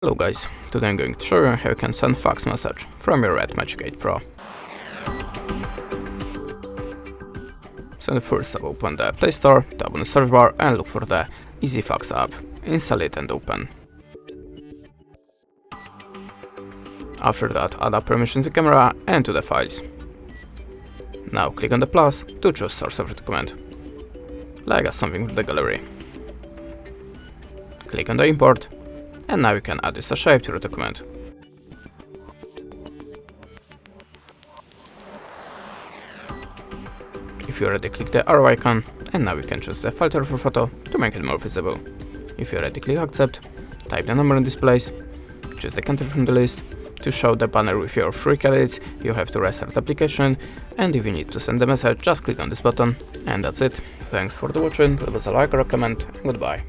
Hello guys, today I'm going to show you how you can send fax message from your Red Magic 8 Pro. So first open the Play Store, tap on the search bar and look for the Easy Fax app. Install it and open. After that, add up permissions to camera and to the files. Now click on the plus to choose source of the document, like something with the gallery. Click on the import, and now you can add this shape to your document. If you already click the arrow icon, and now you can choose the filter for photo to make it more visible. If you already click accept, type the number in this place, choose the country from the list. To show the banner with your free credits, you have to restart the application, and if you need to send the message, just click on this button, and that's it. Thanks for watching, leave us a like or a comment, and goodbye.